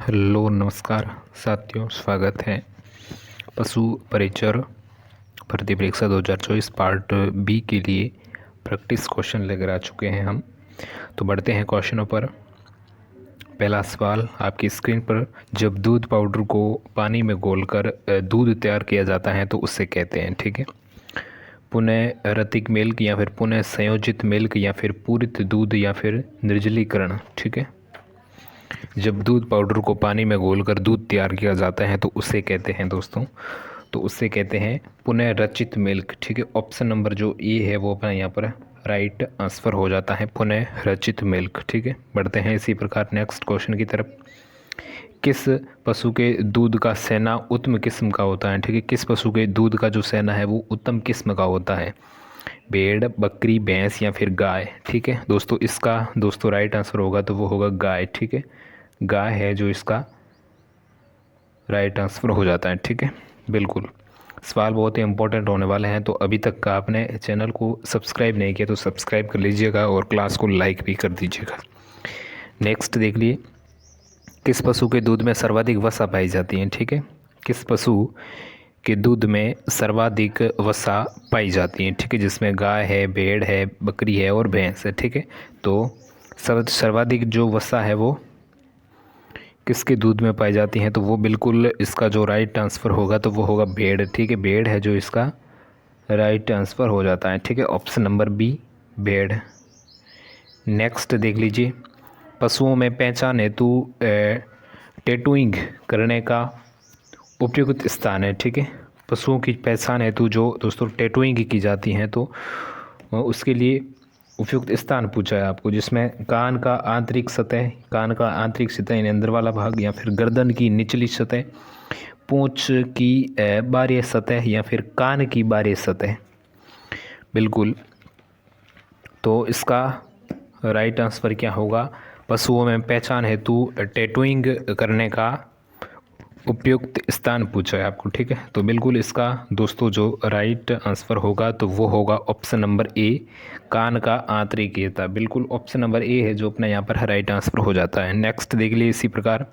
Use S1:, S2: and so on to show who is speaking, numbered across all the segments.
S1: Hello नमस्कार साथियों, स्वागत है पशु परिचर भर्ती परीक्षा 2024 पार्ट बी के लिए प्रैक्टिस क्वेश्चन लेकर आ चुके हैं हम। तो बढ़ते हैं क्वेश्चनों पर। पहला सवाल आपकी स्क्रीन पर, जब दूध पाउडर को पानी में घोलकर दूध तैयार किया जाता है तो उससे कहते हैं, ठीक है। पुनः रतिक मिल्क या फिर पुनः संयोजित मिल्क या फिर पूरित दूध या फिर निर्जलीकरण, ठीक है। जब दूध पाउडर को पानी में घोलकर दूध तैयार किया जाता है तो उसे कहते हैं दोस्तों, तो उससे कहते हैं पुनः रचित मिल्क, ठीक है। ऑप्शन नंबर जो ए है वो अपना यहाँ पर राइट आंसर हो जाता है, पुनः रचित मिल्क, ठीक है। बढ़ते हैं इसी प्रकार नेक्स्ट क्वेश्चन की तरफ। किस पशु के दूध का सेना उत्तम किस्म का होता है, ठीक है। किस पशु के दूध का जो सेना है वो उत्तम किस्म का होता है, भेड़, बकरी, भैंस या फिर गाय, ठीक है। दोस्तों इसका राइट आंसर होगा तो वो होगा गाय, ठीक है। गाय है जो इसका राइट आंसर हो जाता है, ठीक है। बिल्कुल, सवाल बहुत ही इंपॉर्टेंट होने वाले हैं, तो अभी तक का आपने चैनल को सब्सक्राइब नहीं किया तो सब्सक्राइब कर लीजिएगा और क्लास को लाइक भी कर दीजिएगा। नेक्स्ट देख लिए, किस पशु के दूध में सर्वाधिक वसा पाई जाती है, ठीक है। किस पशु के दूध में सर्वाधिक वसा पाई जाती है, ठीक है। जिसमें गाय है, भेड़ है, बकरी है और भैंस है, ठीक है। तो सर्वाधिक जो वसा है वो किसके दूध में पाई जाती हैं, तो वो बिल्कुल इसका जो राइट आंसर होगा तो वो होगा भेड़, ठीक है। भेड़ है जो इसका राइट आंसर हो जाता है, ठीक है। ऑप्शन नंबर बी भेड़। नेक्स्ट देख लीजिए, पशुओं में पहचान हेतु टैटूइंग करने का उपयुक्त स्थान है, ठीक है। पशुओं की पहचान हेतु जो दोस्तों टैटूइंग की जाती हैं तो उसके लिए उपयुक्त स्थान पूछा है आपको, जिसमें कान का आंतरिक सतह यानी अंदर वाला भाग, या फिर गर्दन की निचली सतह, पूंछ की बाह्य सतह या फिर कान की बाह्य सतह। बिल्कुल, तो इसका राइट आंसर क्या होगा, पशुओं में पहचान हेतु टैटूइंग करने का उपयुक्त स्थान पूछा है आपको, ठीक है। तो बिल्कुल इसका दोस्तों जो राइट आंसर होगा तो वो होगा ऑप्शन नंबर ए, कान का आंतरिक हिस्सा। बिल्कुल ऑप्शन नंबर ए है जो अपना यहाँ पर राइट आंसर हो जाता है। नेक्स्ट देख लिए इसी प्रकार,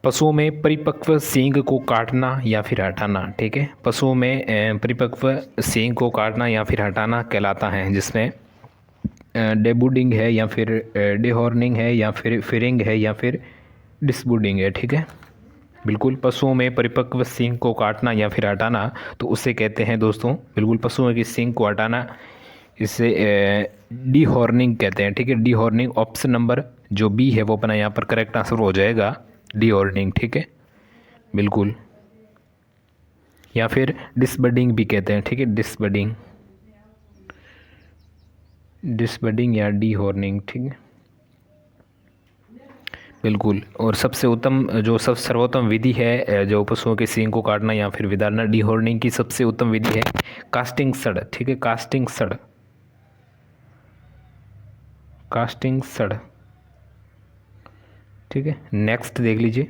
S1: पशुओं में परिपक्व सींग को काटना या फिर हटाना, ठीक है। पशुओं में परिपक्व सींग को काटना या फिर हटाना कहलाता है, जिसमें डेबुडिंग है या फिर डेहॉर्निंग है या फिर फिरिंग है या फिर डिस्बुडिंग है, ठीक है। बिल्कुल, पशुओं में परिपक्व सींग को काटना या फिर हटाना तो उसे कहते हैं दोस्तों, बिल्कुल पशुओं की सींग को हटाना, इसे डीहॉर्निंग कहते हैं, ठीक है। डीहॉर्निंग ऑप्शन नंबर जो बी है वो अपना यहाँ पर करेक्ट आंसर हो जाएगा, डीहॉर्निंग, ठीक है। बिल्कुल, या फिर डिसबडिंग भी कहते हैं, ठीक है। डिसबडिंग या डीहॉर्निंग, ठीक है। बिल्कुल, और सबसे उत्तम जो सर्वोत्तम विधि है जो पशुओं के सींग को काटना या फिर विदारना, डीहॉर्निंग की सबसे उत्तम विधि है कास्टिंग सड़, ठीक है। कास्टिंग सड़, ठीक है। नेक्स्ट देख लीजिए,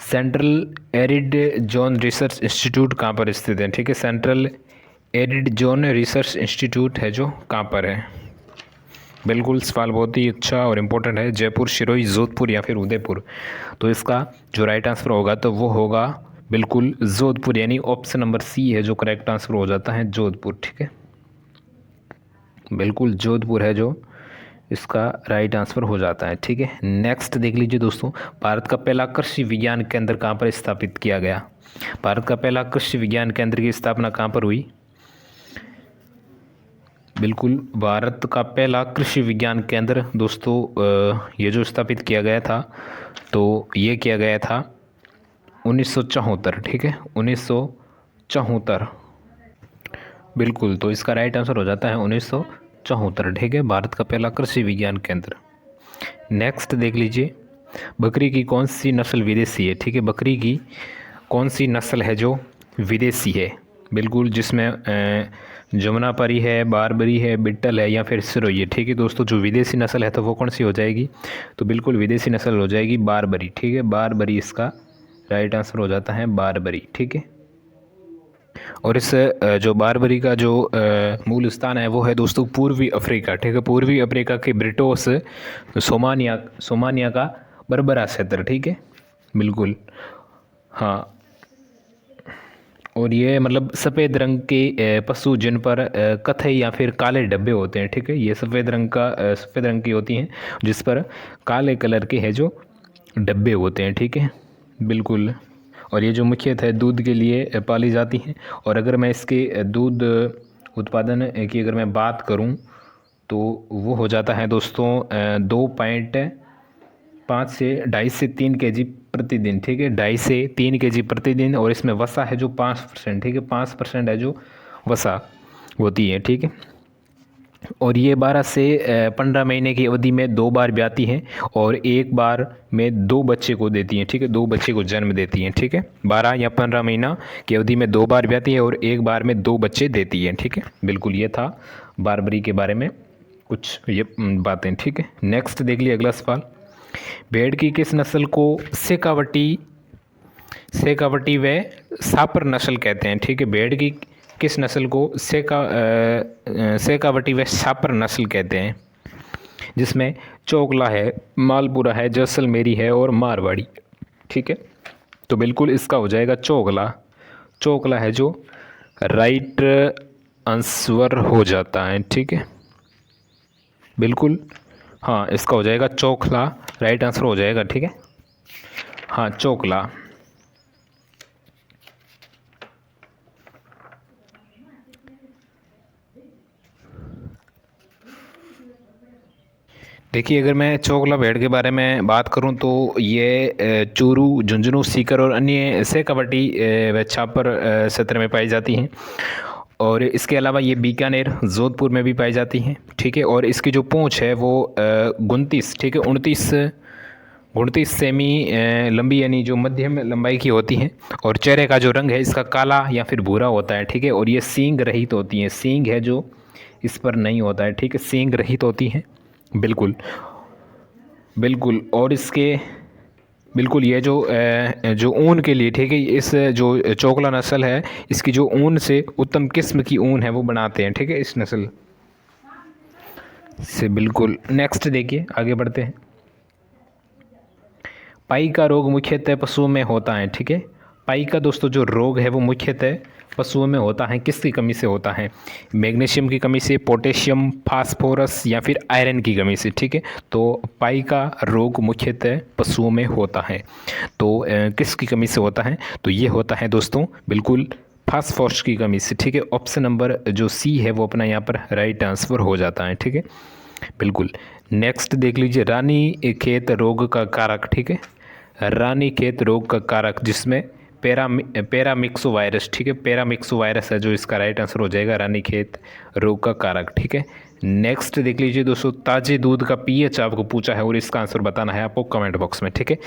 S1: central arid zone research institute कहाँ पर स्थित है, ठीक है। Central arid zone research institute है जो कहाँ पर है। बिल्कुल, सवाल बहुत ही अच्छा और इम्पोर्टेंट है, जयपुर, सिरोही, जोधपुर या फिर उदयपुर। तो इसका जो राइट आंसर होगा तो वो होगा बिल्कुल जोधपुर, यानी ऑप्शन नंबर सी है जो करेक्ट आंसर हो जाता है, जोधपुर, ठीक है। बिल्कुल जोधपुर है जो इसका राइट आंसर हो जाता है, ठीक है। नेक्स्ट देख लीजिए दोस्तों, भारत का पहला कृषि विज्ञान केंद्र कहाँ पर स्थापित किया गया। भारत का पहला कृषि विज्ञान केंद्र की स्थापना कहाँ पर हुई। बिल्कुल, भारत का पहला कृषि विज्ञान केंद्र दोस्तों ये जो स्थापित किया गया था तो ये किया गया था 1974, ठीक है, 1974। बिल्कुल, तो इसका राइट आंसर हो जाता है 1974, ठीक है, भारत का पहला कृषि विज्ञान केंद्र। नेक्स्ट देख लीजिए, बकरी की कौन सी नस्ल विदेशी है, ठीक है। बकरी की कौन सी नस्ल है जो विदेशी है। बिल्कुल, जिसमें जमुनापारी है, बारबरी है, बिट्टल है या फिर सिरोही है, ठीक है। दोस्तों जो विदेशी नस्ल है तो वो कौन सी हो जाएगी, तो बिल्कुल विदेशी नस्ल हो जाएगी बारबरी, ठीक है। बारबरी इसका राइट आंसर हो जाता है, बारबरी, ठीक है। और इस जो बारबरी का जो मूल स्थान है वो है दोस्तों पूर्वी अफ्रीका, ठीक है। पूर्वी अफ्रीका के ब्रिटोस सोमानिया सोमानिया का बरबरा क्षेत्र, ठीक है, बिल्कुल। हाँ, और ये मतलब सफ़ेद रंग के पशु जिन पर कथई या फिर काले डब्बे होते हैं, ठीक है। ये सफ़ेद रंग की होती हैं जिस पर काले कलर के है जो डब्बे होते हैं, ठीक है, बिल्कुल। और ये जो मुख्यतः दूध के लिए पाली जाती हैं। और अगर मैं इसके दूध उत्पादन की अगर मैं बात करूं तो वो हो जाता है दोस्तों 2.5 से 2.5 से 3 kg प्रतिदिन, ठीक है, 2.5 से 3 kg प्रतिदिन। और इसमें वसा है जो 5%, ठीक है, 5% है जो वसा होती है, ठीक है। और ये 12 से 15 महीने की अवधि में 2 बार ब्याती हैं और एक बार में 2 बच्चे को देती हैं, ठीक है, 2 बच्चे को जन्म देती हैं, ठीक है। 12 या 15 महीना की अवधि में 2 बार ब्याती है और एक बार में 2 बच्चे देती हैं, ठीक है, बिल्कुल। ये था बारबरी के बारे में कुछ ये बातें, ठीक है। नेक्स्ट देख लिया अगला सवाल। भेड़ की किस नस्ल को सेकावटी व सापर नस्ल कहते हैं, ठीक है। भेड़ की किस नस्ल को सेकावटी व सापर नस्ल कहते हैं, जिसमें चोकला है, मालपुरा है, जैसलमेरी है और मारवाड़ी, ठीक है। तो बिल्कुल इसका हो जाएगा चोकला। चोकला है जो राइट आंसर हो जाता है, ठीक है, बिल्कुल। हाँ, इसका हो जाएगा चोखला, राइट आंसर हो जाएगा, ठीक है। हाँ, चोकला। देखिए, अगर मैं चोकला भेड़ के बारे में बात करूं तो ये चूरू, झुंझुनू, सीकर और अन्य सेकावटी व छापर क्षेत्र में पाई जाती हैं। और इसके अलावा ये बीकानेर, जोधपुर में भी पाई जाती हैं, ठीक है। और इसकी जो पूँछ है वो 29, ठीक है, 29 सेमी लंबी, यानी जो मध्यम लंबाई की होती हैं। और चेहरे का जो रंग है इसका काला या फिर भूरा होता है, ठीक है। और ये सींग रहित होती हैं, सींग है जो इस पर नहीं होता है, ठीक है, सींग रहित होती हैं, बिल्कुल, बिल्कुल। और इसके बिल्कुल ये जो ऊन के लिए, ठीक है, इस जो चोकला नस्ल है इसकी जो ऊन से उत्तम किस्म की ऊन है वो बनाते हैं, ठीक है, इस नस्ल से, बिल्कुल। नेक्स्ट देखिए, आगे बढ़ते हैं। पाई का रोग मुख्यतः पशुओं में होता है, ठीक है। पाई का दोस्तों जो रोग है वो मुख्यतः पशुओं में होता है, किसकी कमी से होता है? मैग्नीशियम की कमी से, पोटेशियम, फास्फोरस या फिर आयरन की कमी से, ठीक है। तो पाई का रोग मुख्यतः पशुओं में होता है। तो किसकी कमी से होता है? तो ये होता है दोस्तों बिल्कुल फास्फोरस की कमी से, ठीक है। ऑप्शन नंबर जो सी है वो अपना यहाँ पर राइट आंसर हो जाता है, ठीक है, बिल्कुल। नेक्स्ट देख लीजिए, रानी खेत रोग का कारक, ठीक है। रानी खेत रोग का कारक जिसमें पैरामिक्सो वायरस, ठीक है, पैरामिक्सो वायरस है जो इसका राइट आंसर हो जाएगा, रानी खेत रोग का कारक, ठीक है। नेक्स्ट देख लीजिए दोस्तों, ताजे दूध का पीएच आपको पूछा है और इसका आंसर बताना है आपको कमेंट बॉक्स में, ठीक है।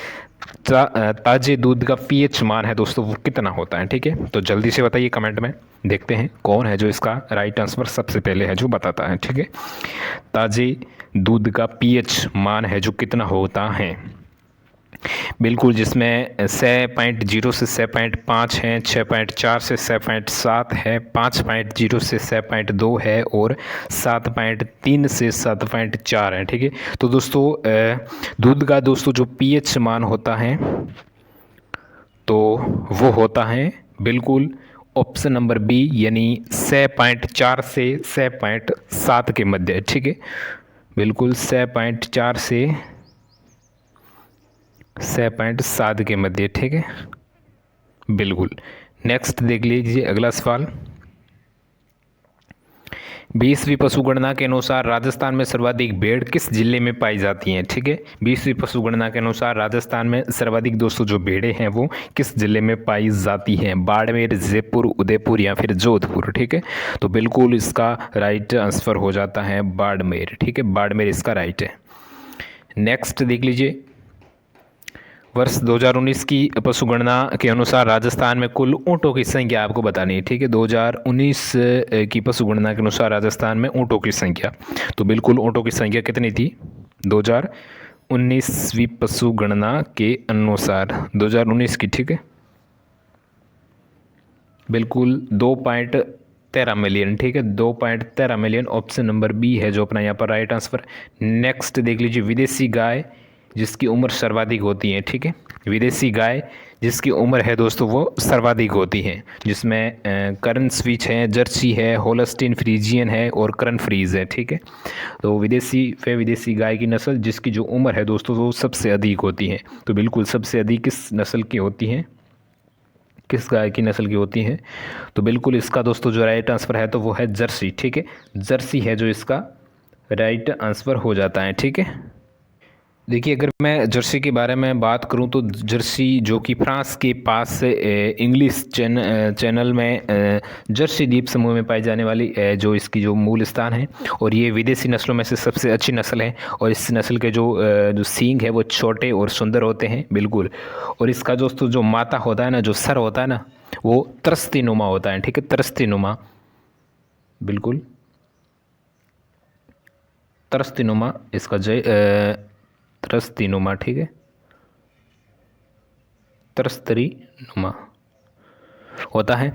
S1: ताजे दूध का पीएच मान है दोस्तों वो कितना होता है, ठीक है। तो जल्दी से बताइए कमेंट में, देखते हैं कौन है जो इसका राइट आंसर सबसे पहले है जो बताता है, ठीक है। ताजे दूध का पीएच मान है जो कितना होता है, बिल्कुल, जिसमें 6.0 से 6.5 है, 6.4 से 6.7 है, 5.0 से 6.2 है और 7.3 से 7.4 है, ठीक है। तो दोस्तों दूध का दोस्तों जो पीएच मान होता है तो वो होता है बिल्कुल ऑप्शन नंबर बी, यानी 6.4 से 6.7 के मध्य, ठीक है, बिल्कुल 6.4 से 6.7 के मध्य, ठीक है, बिल्कुल। नेक्स्ट देख लीजिए अगला सवाल। 20वीं पशुगणना के अनुसार राजस्थान में सर्वाधिक भेड़ किस जिले में पाई जाती हैं, ठीक है। 20वीं पशुगणना के अनुसार राजस्थान में सर्वाधिक दोस्तों जो भेड़ें हैं वो किस जिले में पाई जाती हैं? बाड़मेर, जयपुर, उदयपुर या फिर जोधपुर, ठीक है। तो बिल्कुल इसका राइट आंसर हो जाता है बाड़मेर, ठीक है, बाड़मेर इसका राइट है। नेक्स्ट देख लीजिए, वर्ष 2019 की पशुगणना के अनुसार राजस्थान में कुल ऊँटों की संख्या आपको बतानी है, ठीक है। 2019 की पशुगणना के अनुसार राजस्थान में ऊँटों की संख्या, तो बिल्कुल ऊँटों की संख्या कितनी थी 2019वीं पशुगणना के अनुसार, 2019 की, ठीक है, बिल्कुल 2.13 मिलियन, ठीक है, 2.13 मिलियन। ऑप्शन नंबर बी है जो अपना यहाँ पर राइट आंसर। नेक्स्ट देख लीजिए, विदेशी गाय जिसकी उम्र सर्वाधिक होती है, ठीक है, विदेशी गाय जिसकी उम्र है दोस्तों वो सर्वाधिक होती है, जिसमें करन स्विच है, जर्सी है, होलस्टीन फ्रीजियन है और करन फ्रीज है, ठीक है। तो विदेशी गाय की नस्ल जिसकी जो उम्र है दोस्तों वो सबसे अधिक होती है। तो बिल्कुल सबसे अधिक किस नस्ल की होती हैं, किस गाय की नस्ल की होती है? तो बिल्कुल इसका दोस्तों जो राइट आंसर है तो वो है जर्सी, ठीक है, जर्सी है जो इसका राइट आंसर हो जाता है, ठीक है। देखिए, अगर मैं जर्सी के बारे में बात करूं तो जर्सी जो कि फ्रांस के पास इंग्लिश चैनल में जर्सी द्वीप समूह में पाई जाने वाली जो इसकी जो मूल स्थान है, और ये विदेशी नस्लों में से सबसे अच्छी नस्ल है। और इस नस्ल के जो सींग है वो छोटे और सुंदर होते हैं, बिल्कुल। और इसका दोस्तों जो माथा होता है ना, जो सर होता है ना, वो तरस्ती नुमा होता है, ठीक है, तरस्ती नुमा, बिल्कुल तरस्ती नुमा इसका तरस्ती नुमा, ठीक है, तरस्तरी नुमा होता है।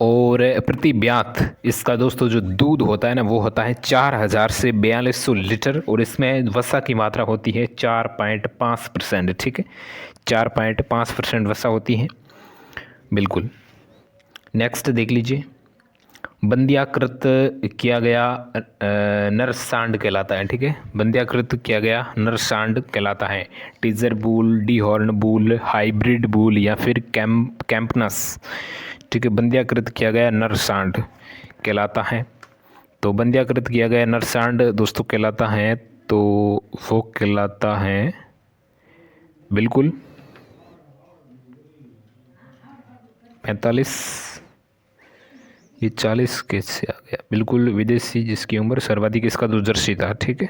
S1: और प्रति ब्यात इसका दोस्तों जो दूध होता है ना वो होता है 4000 से 4200 लीटर, और इसमें वसा की मात्रा होती है 4.5%, ठीक है, 4.5% वसा होती है, बिल्कुल। नेक्स्ट देख लीजिए, बंध्याकृत किया गया नर सांड कहलाता है, ठीक है, बंध्याकृत किया गया नर सांड कहलाता है teaser bull, D horn bull, hybrid bull या फिर कैंपनस, ठीक है, बंध्याकृत किया गया नर सांड कहलाता है। तो बंध्याकृत किया गया नर सांड दोस्तों कहलाता है, तो वो कहलाता है बिल्कुल 45, ये 40 कैसे आ गया, बिल्कुल विदेशी जिसकी उम्र सर्वाधिक, इसका तो जर्सी था, ठीक है,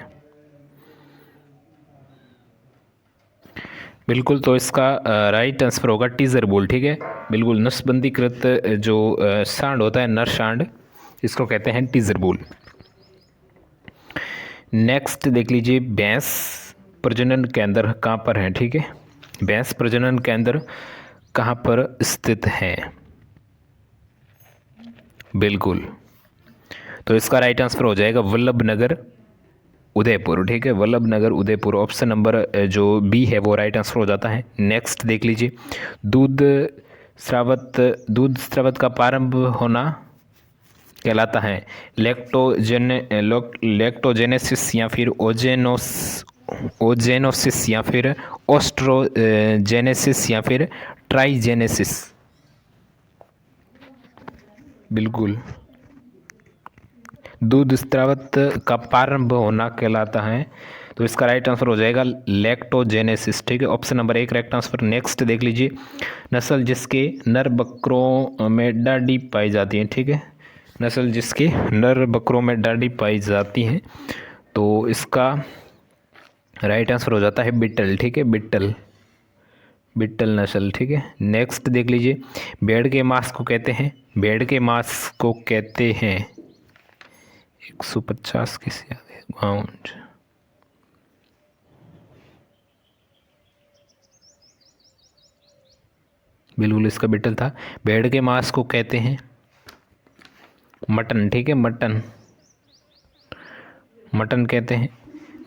S1: बिल्कुल। तो इसका राइट आंसर होगा टीजर बुल, ठीक है, बिल्कुल। नस्बंदीकृत जो सांड होता है, नर सांड, इसको कहते हैं टीजर बुल। नेक्स्ट देख लीजिए, भैंस प्रजनन केंद्र कहाँ पर है, ठीक है, भैंस प्रजनन केंद्र कहाँ पर स्थित है, बिल्कुल। तो इसका राइट आंसर हो जाएगा वल्लभ नगर उदयपुर, ठीक है, वल्लभ नगर उदयपुर। ऑप्शन नंबर जो बी है वो राइट आंसर हो जाता है। नेक्स्ट देख लीजिए, दूध स्रावत का प्रारंभ होना कहलाता है लैक्टोजेनेसिस या फिर ओजेनोसिस या फिर ओस्ट्रोजेनेसिस या फिर ट्राइजेनेसिस, बिल्कुल। दूध स्रावत का प्रारंभ होना कहलाता है, तो इसका राइट आंसर हो जाएगा लैक्टोजेनेसिस, ठीक है, option number 1 right answer. Next देख लीजिए, नस्ल जिसके नर बकरों में डाढ़ी पाई जाती है, ठीक है, नस्ल जिसके नर बकरों में डाढ़ी पाई जाती हैं, तो इसका राइट आंसर हो जाता है बिट्टल, ठीक है, बिट्टल नस्ल, ठीक है। नेक्स्ट देख लीजिए, भेड़ के मांस को कहते हैं, भेड़ के मांस को कहते हैं 150 किसी आगे बाउंड, बिल्कुल इसका बिट्टल था। भेड़ के मांस को कहते हैं मटन, ठीक है, मटन कहते हैं।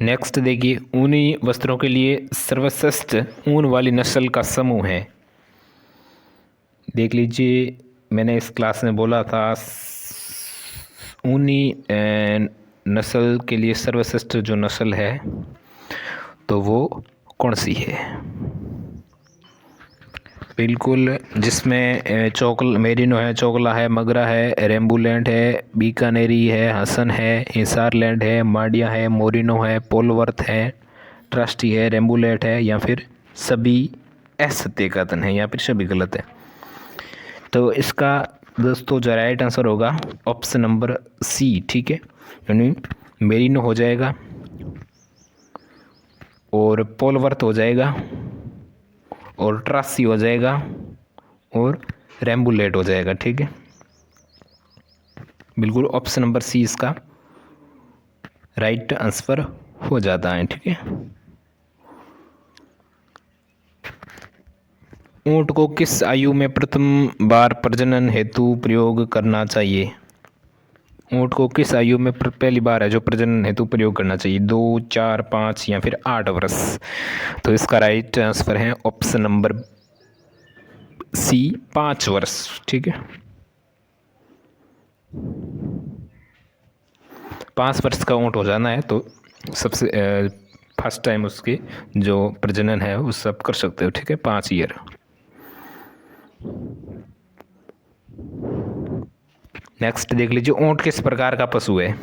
S1: नेक्स्ट देखिए, ऊनी वस्त्रों के लिए सर्वश्रेष्ठ ऊन वाली नस्ल का समूह है, देख लीजिए, मैंने इस क्लास में बोला था ऊनी नस्ल के लिए सर्वश्रेष्ठ जो नस्ल है तो वो कौन सी है, बिल्कुल, जिसमें मेरिनो है, चोकला है, मगरा है, रेम्बुलेंट है, बीकानेरी है, हसन है, हिसारलैंड है, माडिया है, मोरिनो है, पोलवर्थ है, ट्रस्टी है, रेम्बुलेट है या फिर सभी असत्य कथन है या फिर सभी गलत है। तो इसका दोस्तों जो राइट आंसर होगा ऑप्शन नंबर सी, ठीक है, यानी मेरिनो हो जाएगा और पोलवर्थ हो जाएगा और ट्रासी हो जाएगा और रेम्बुलेट हो जाएगा, ठीक है, बिल्कुल ऑप्शन नंबर सी इसका राइट आंसर हो जाता है, ठीक है। ऊंट को किस आयु में प्रथम बार प्रजनन हेतु प्रयोग करना चाहिए? ऊंट को किस आयु में पहली बार है जो प्रजनन हेतु प्रयोग करना चाहिए? 2, 4, 5 या फिर 8 वर्ष। तो इसका राइट आंसर है ऑप्शन नंबर सी, 5 वर्ष। ठीक है, 5 वर्ष का ऊंट हो जाना है तो सबसे फर्स्ट टाइम उसके जो प्रजनन है वो सब कर सकते हो। ठीक है, 5 ईयर। नेक्स्ट देख लीजिए, ऊंट किस प्रकार का पशु है?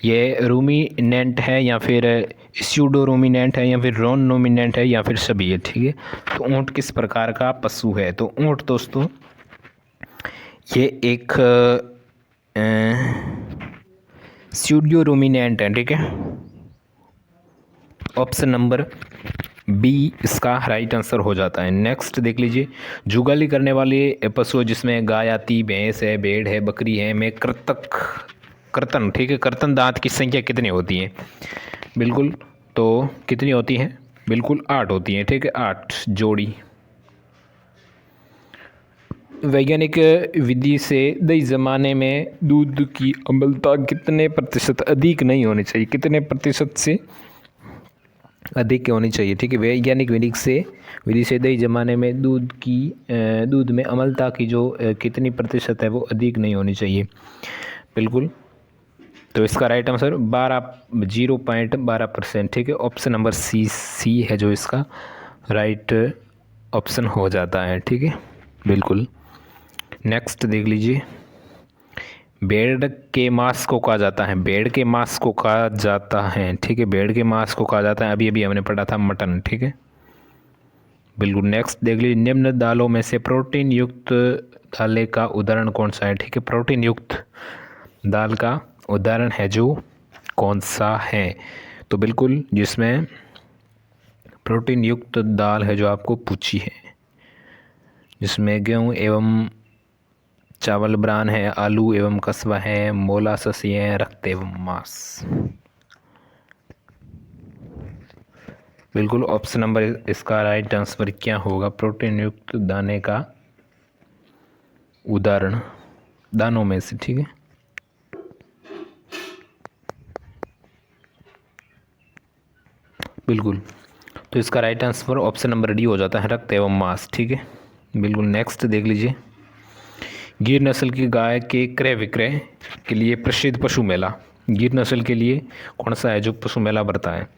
S1: ये रूमिनेंट है या फिर स्यूडो रूमिनेंट है या फिर नॉन नोमिनेंट है या फिर सभी है। ठीक है, तो ऊंट किस प्रकार का पशु है? तो ऊंट दोस्तों ये एक स्यूडो रूमिनेंट है। ठीक है, ऑप्शन नंबर बी इसका राइट आंसर हो जाता है। नेक्स्ट देख लीजिए, जुगाली करने वाले पशु जिसमें गाय आती, भैंस है, भेड़ है, बकरी है, में कर्तन। ठीक है, कर्तन दांत की संख्या कितनी होती है? बिल्कुल, तो कितनी होती है? बिल्कुल 8 होती हैं। ठीक है, 8 जोड़ी। वैज्ञानिक विधि से दही जमाने में दूध की अम्लता कितने प्रतिशत अधिक नहीं होनी चाहिए? कितने प्रतिशत से अधिक होनी चाहिए? ठीक है, वैज्ञानिक विधि से दही जमाने में दूध में अम्लता की जो कितनी प्रतिशत है वो अधिक नहीं होनी चाहिए। बिल्कुल, तो इसका राइट आंसर 0.12%। ठीक है, ऑप्शन नंबर सी है जो इसका राइट ऑप्शन हो जाता है। ठीक है, बिल्कुल। नेक्स्ट देख लीजिए, भेड़ के मांस को कहा जाता है। भेड़ के मांस को कहा जाता है। ठीक है, भेड़ के मांस को कहा जाता है, अभी अभी हमने पढ़ा था मटन। ठीक है, बिल्कुल। नेक्स्ट देख लीजिए, निम्न दालों में से प्रोटीन युक्त दालें का उदाहरण कौन सा है? ठीक है, प्रोटीन युक्त दाल का उदाहरण है जो कौन सा है? तो बिल्कुल, जिसमें प्रोटीन युक्त दाल है जो आपको पूछी है, जिसमें गेहूँ एवं चावल ब्रान है, आलू एवं कस्बा है, मोलासस है, रक्त एवं मांस। बिल्कुल, ऑप्शन नंबर इसका राइट आंसर क्या होगा? प्रोटीन युक्त दाने का उदाहरण दानों में से। ठीक है, बिल्कुल, तो इसका right answer option number D हो जाता है, रक्त एवं मांस। ठीक है, बिल्कुल। नेक्स्ट देख लीजिए, गिर नस्ल की गाय के क्रय विक्रय के लिए प्रसिद्ध पशु मेला, गिर नस्ल के लिए कौन सा है जो पशु मेला भरता है?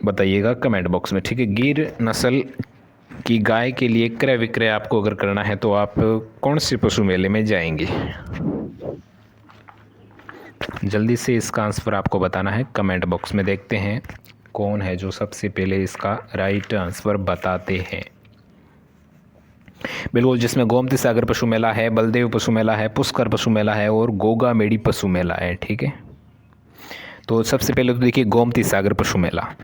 S1: बताइएगा कमेंट बॉक्स में। ठीक है, गिर नस्ल की गाय के लिए क्रय विक्रय आपको अगर करना है तो आप कौन से पशु मेले में जाएंगे? जल्दी से इसका आंसर आपको बताना है कमेंट बॉक्स में। देखते हैं कौन है जो सबसे पहले इसका राइट आंसर बताते हैं। बिल्कुल, जिसमें गोमती सागर पशु मेला है, बलदेव पशु मेला है, पुष्कर पशु मेला है और गोगा मेडी पशु मेला है। ठीक है, तो सबसे पहले तो देखिए गोमती सागर पशु मेला।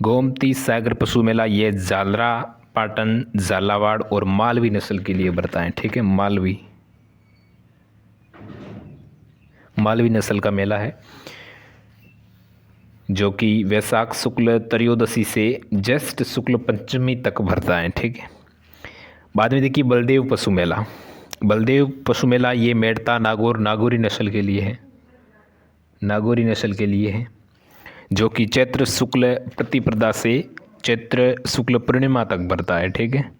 S1: गोमती सागर पशु मेला ये जालरा, पाटन, झालावाड़ और मालवी नस्ल के लिए भरता है। ठीक है, मालवी नस्ल का मेला है जो कि वैशाख शुक्ल त्रयोदशी से ज्येष्ठ शुक्ल पंचमी तक भरता है। ठीक है, बाद में देखिए बलदेव पशु मेला। बलदेव पशु मेला ये मेड़ता नागौरी नस्ल के लिए है, नागौरी नस्ल के लिए है, जो कि चैत्र शुक्ल प्रतिपदा से चैत्र शुक्ल पूर्णिमा तक भरता है। ठीक है,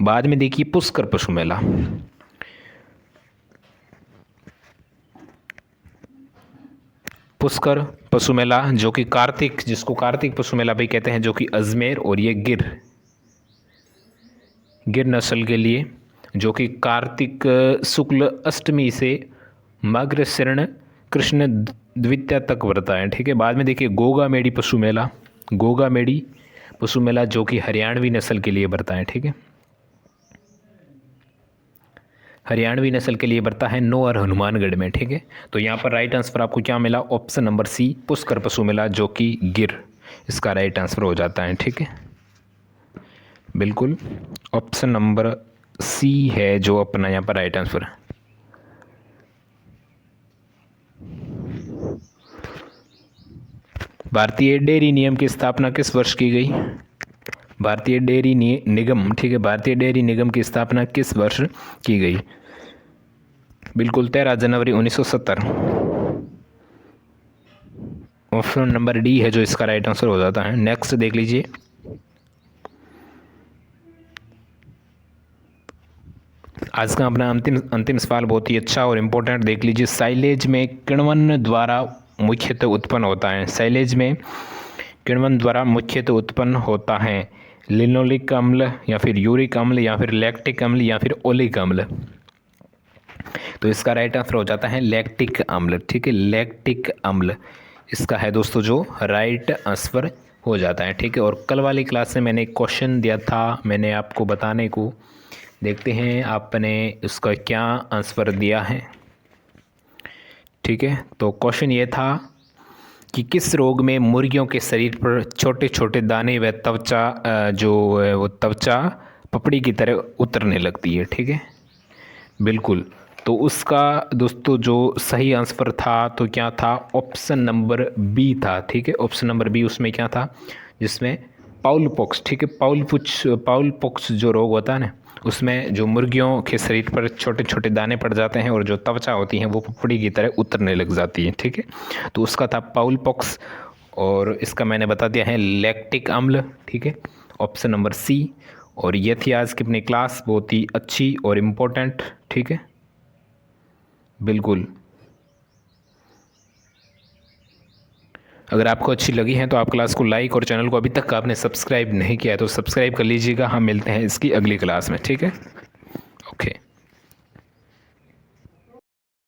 S1: बाद में देखिए पुष्कर पशु मेला। पुष्कर पशु मेला जो कि जिसको कार्तिक पशु मेला भी कहते हैं, जो कि अजमेर और ये गिर नस्ल के लिए, जो कि कार्तिक शुक्ल अष्टमी से मार्गशीर्ण कृष्ण द्वितीया तक भरता है। ठीक है, बाद में देखिए गोगा मेडी पशु मेला जो कि हरियाणवी नस्ल के लिए भरता है। ठीक है, हरियाणवी नस्ल के लिए भरता है नो और हनुमानगढ़ में। ठीक है, तो यहाँ पर राइट आंसर आपको क्या मिला? ऑप्शन नंबर सी, पुष्कर पशु मेला जो कि गिर, इसका राइट आंसर हो जाता है। ठीक है, बिल्कुल, ऑप्शन नंबर सी है जो अपना यहाँ पर राइट आंसर है। भारतीय डेयरी नियम की स्थापना किस वर्ष की गई? भारतीय डेयरी निगम, ठीक है, भारतीय डेयरी निगम की स्थापना किस वर्ष की गई? बिल्कुल 13 जनवरी 1970। ऑप्शन नंबर डी है जो इसका राइट आंसर हो जाता है। नेक्स्ट देख लीजिए, आज का अपना अंतिम सवाल बहुत ही अच्छा और इम्पोर्टेंट देख लीजिए। साइलेज में किण्वन द्वारा मुख्यतः उत्पन्न होता है। साइलेज में किण्वन द्वारा मुख्यतः उत्पन्न होता है लिनोलिक अम्ल या फिर यूरिक अम्ल या फिर लैक्टिक अम्ल या फिर ओलिक अम्ल। तो इसका राइट आंसर हो जाता है लैक्टिक अम्ल, ठीक है, लैक्टिक अम्ल इसका है दोस्तों जो राइट आंसर हो जाता है, ठीक है। और कल वाली क्लास में मैंने एक क्वेश्चन दिया था, मैंने आपको बताने को, देखते हैं आपने उसका क्या आंसर दिया है, ठीक है। तो क्वेश्चन ये था कि किस रोग में मुर्गियों के शरीर पर छोटे छोटे दाने व त्वचा जो वो त्वचा पपड़ी की तरह उतरने लगती है, ठीक है, बिल्कुल। तो उसका दोस्तों जो सही आंसर था तो क्या था? ऑप्शन नंबर बी था, ठीक है, ऑप्शन नंबर बी। उसमें क्या था? जिसमें पाउल पॉक्स, ठीक है, पाउल पॉक्स जो रोग होता है ना, उसमें जो मुर्गियों के शरीर पर छोटे छोटे दाने पड़ जाते हैं और जो त्वचा होती है वो पपड़ी की तरह उतरने लग जाती है, ठीक है। तो उसका था पाउल पॉक्स और इसका मैंने बता दिया है लैक्टिक अम्ल, ठीक है, ऑप्शन नंबर सी। और ये थी आज की अपनी क्लास, बहुत ही अच्छी और इम्पोर्टेंट, ठीक है, बिल्कुल। अगर आपको अच्छी लगी है तो आप क्लास को लाइक और चैनल को अभी तक आपने सब्सक्राइब नहीं किया है तो सब्सक्राइब कर लीजिएगा। हम मिलते हैं इसकी अगली क्लास में, ठीक है, ओके।